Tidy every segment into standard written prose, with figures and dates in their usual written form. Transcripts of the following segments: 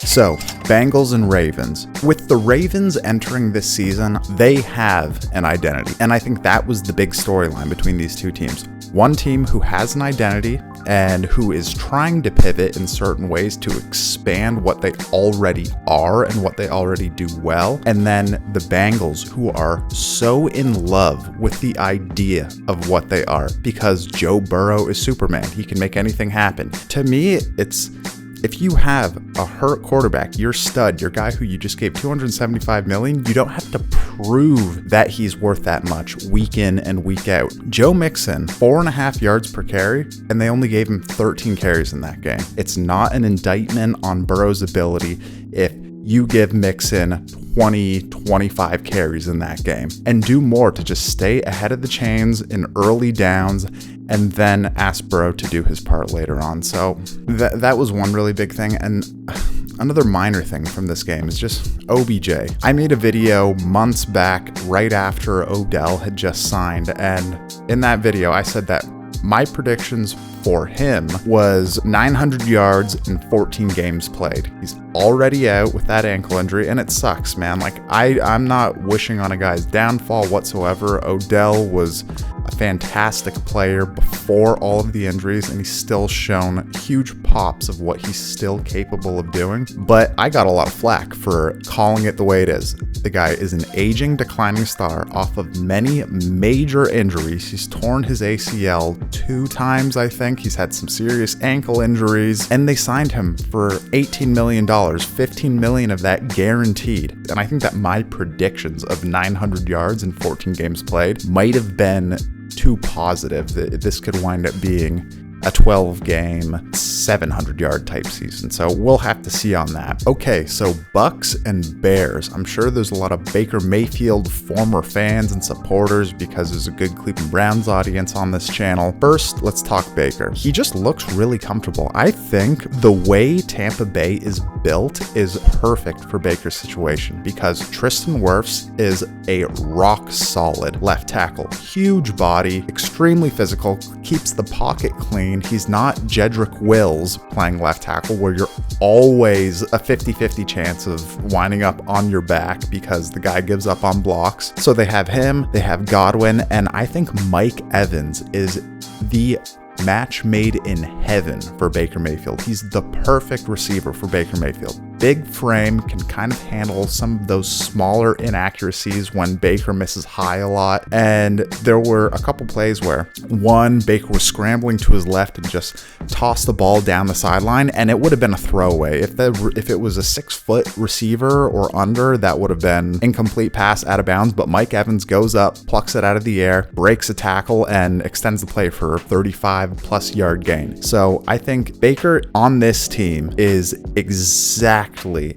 So, Bengals and Ravens. With the Ravens entering this season, they have an identity. And I think that was the big storyline between these two teams. One team who has an identity and who is trying to pivot in certain ways to expand what they already are and what they already do well. And then the Bengals, who are so in love with the idea of what they are because Joe Burrow is Superman. He can make anything happen. To me, it's... if you have a hurt quarterback, your stud, your guy who you just gave $275 million, you don't have to prove that he's worth that much week in and week out. Joe Mixon, 4.5 yards per carry, and they only gave him 13 carries in that game. It's not an indictment on Burrow's ability if you give Mixon 25 carries in that game and do more to just stay ahead of the chains in early downs and then ask Burrow to do his part later on. So that was one really big thing. And another minor thing from this game is just OBJ. I made a video months back right after Odell had just signed. And in that video, I said that my predictions for him was 900 yards and 14 games played. He's already out with that ankle injury, and it sucks, man. Like, I'm not wishing on a guy's downfall whatsoever. Odell was a fantastic player before all of the injuries, and he's still shown huge pops of what he's still capable of doing. But I got a lot of flack for calling it the way it is. The guy is an aging, declining star off of many major injuries. He's torn his ACL 2 times, I think. He's had some serious ankle injuries, and they signed him for $18 million, $15 million of that guaranteed. And I think that my predictions of 900 yards and 14 games played might have been too positive. That this could wind up being a 12-game, 700-yard type season. So we'll have to see on that. Okay, so Bucks and Bears. I'm sure there's a lot of Baker Mayfield former fans and supporters because there's a good Cleveland Browns audience on this channel. First, let's talk Baker. He just looks really comfortable. I think the way Tampa Bay is built is perfect for Baker's situation because Tristan Wirfs is a rock-solid left tackle. Huge body, extremely physical, keeps the pocket clean. He's not Jedrick Wills playing left tackle where you're always a 50-50 chance of winding up on your back because the guy gives up on blocks. So they have him, they have Godwin, and I think Mike Evans is the match made in heaven for Baker Mayfield. He's the perfect receiver for Baker Mayfield. Big frame, can kind of handle some of those smaller inaccuracies when Baker misses high a lot. And there were a couple plays where Baker was scrambling to his left and just tossed the ball down the sideline, and it would have been a throwaway. If it was a 6-foot receiver or under, that would have been incomplete pass out of bounds. But Mike Evans goes up, plucks it out of the air, breaks a tackle, and extends the play for 35+ yard gain. So I think Baker on this team is exactly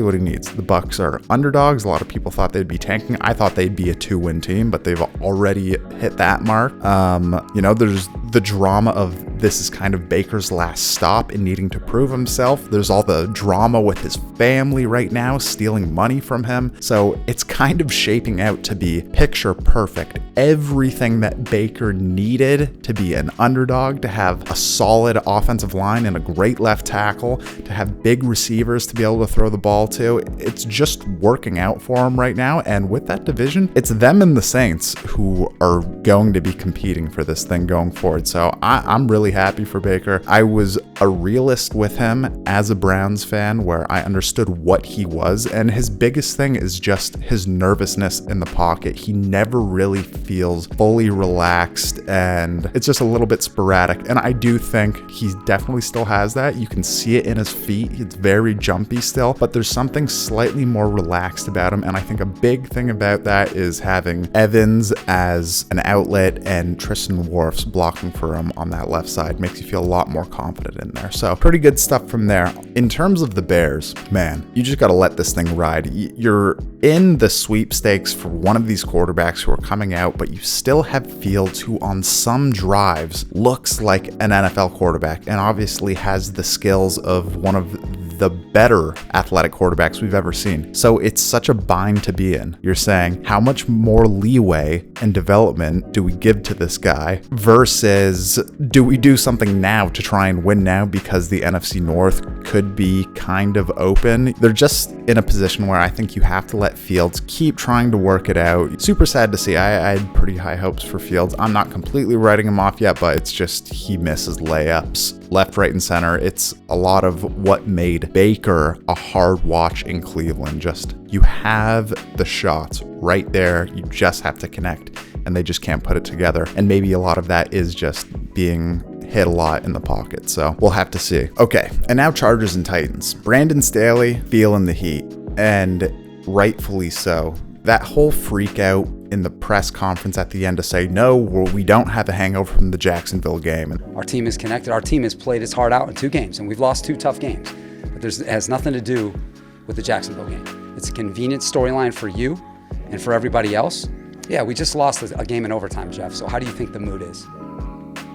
what he needs. The Bucks are underdogs. A lot of people thought they'd be tanking. I thought they'd be a 2-win team, but they've already hit that mark. There's the drama of this is kind of Baker's last stop in needing to prove himself. There's all the drama with his family right now stealing money from him. So it's kind of shaping out to be picture perfect. Everything that Baker needed to be an underdog, to have a solid offensive line and a great left tackle, to have big receivers to be able to throw the ball to. It's just working out for him right now. And with that division, it's them and the Saints who are going to be competing for this thing going forward. So I'm really happy for Baker. I was a realist with him as a Browns fan where I understood what he was. And his biggest thing is just his nervousness in the pocket. He never really feels fully relaxed and it's just a little bit sporadic. And I do think he definitely still has that. You can see it in his feet. It's very jumpy still, but there's something slightly more relaxed about him. And I think a big thing about that is having Evans as an outlet and Tristan Wirfs blocking for him on that left side makes you feel a lot more confident in there. So pretty good stuff from there. In terms of the Bears, man, you just got to let this thing ride. You're in the sweepstakes for one of these quarterbacks who are coming out, but you still have Fields who on some drives looks like an NFL quarterback and obviously has the skills of one of the better athletic quarterbacks we've ever seen. So it's such a bind to be in. You're saying, how much more leeway and development do we give to this guy versus do we do something now to try and win now because the NFC North could be kind of open? They're just in a position where I think you have to let Fields keep trying to work it out. Super sad to see. I had pretty high hopes for Fields. I'm not completely writing him off yet, but it's just he misses layups left, right, and center. It's a lot of what made Baker a hard watch in Cleveland. Just you have the shots right there. You just have to connect, and they just can't put it together. And maybe a lot of that is just being hit a lot in the pocket. So we'll have to see. Okay, and now Chargers and Titans. Brandon Staley feeling the heat, and rightfully so. That whole freak out in the press conference at the end to say, no, we don't have a hangover from the Jacksonville game. Our team is connected. Our team has played its heart out in 2 games, and we've lost 2 tough games. But it has nothing to do with the Jacksonville game. It's a convenient storyline for you and for everybody else. Yeah, we just lost a game in overtime, Jeff. So how do you think the mood is?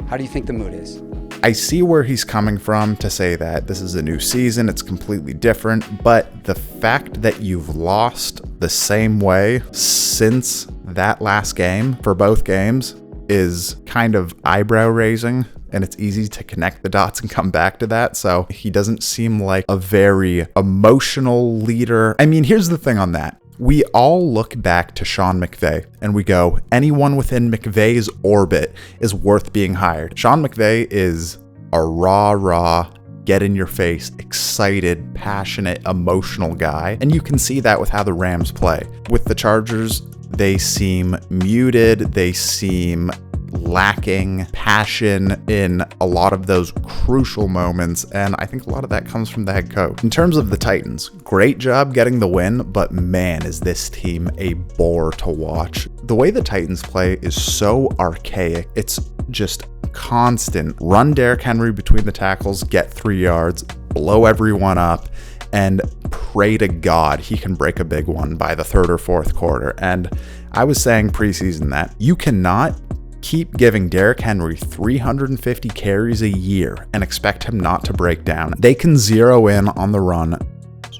How do you think the mood is? I see where he's coming from to say that this is a new season, it's completely different, but the fact that you've lost the same way since that last game for both games is kind of eyebrow raising, and it's easy to connect the dots and come back to that. So he doesn't seem like a very emotional leader. I mean, here's the thing on that. We all look back to Sean McVay and we go, anyone within McVay's orbit is worth being hired. Sean McVay is a rah, get in your face, excited, passionate, emotional guy. And you can see that with how the Rams play. With the Chargers, they seem muted. They seem lacking passion in a lot of those crucial moments, and I think a lot of that comes from the head coach. In terms of the Titans, great job getting the win, but man, is this team a bore to watch. The way the Titans play is so archaic. It's just constant. Run Derrick Henry between the tackles, get 3 yards, blow everyone up, and pray to God he can break a big one by the 3rd or 4th quarter. And I was saying preseason that you cannot keep giving Derrick Henry 350 carries a year and expect him not to break down. They can zero in on the run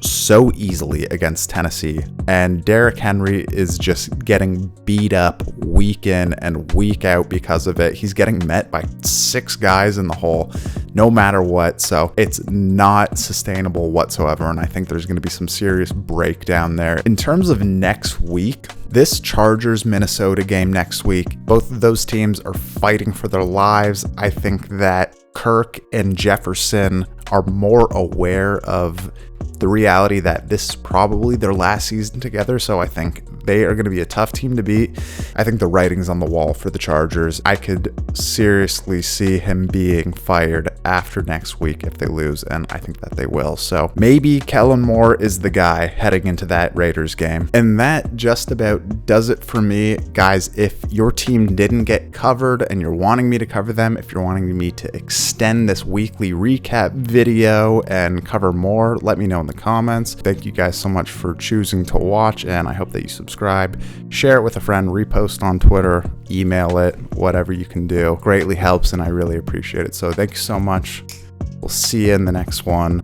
so easily against Tennessee, and Derrick Henry is just getting beat up week in and week out because of it. He's getting met by 6 guys in the hole no matter what, so it's not sustainable whatsoever, and I think there's going to be some serious breakdown there. In terms of next week, this Chargers-Minnesota game next week, both of those teams are fighting for their lives. I think that Kirk and Jefferson are more aware of the reality that this is probably their last season together, so I think they are going to be a tough team to beat. I think the writing's on the wall for the Chargers. I could seriously see him being fired after next week if they lose, and I think that they will. So maybe Kellen Moore is the guy heading into that Raiders game. And that just about does it for me. Guys, if your team didn't get covered and you're wanting me to cover them, if you're wanting me to extend this weekly recap video and cover more, let me know in the comments. Thank you guys so much for choosing to watch, and I hope that you subscribe, share it with a friend, repost on Twitter, email it, whatever you can do. Greatly helps, and I really appreciate it. So thank you so much. We'll see you in the next one.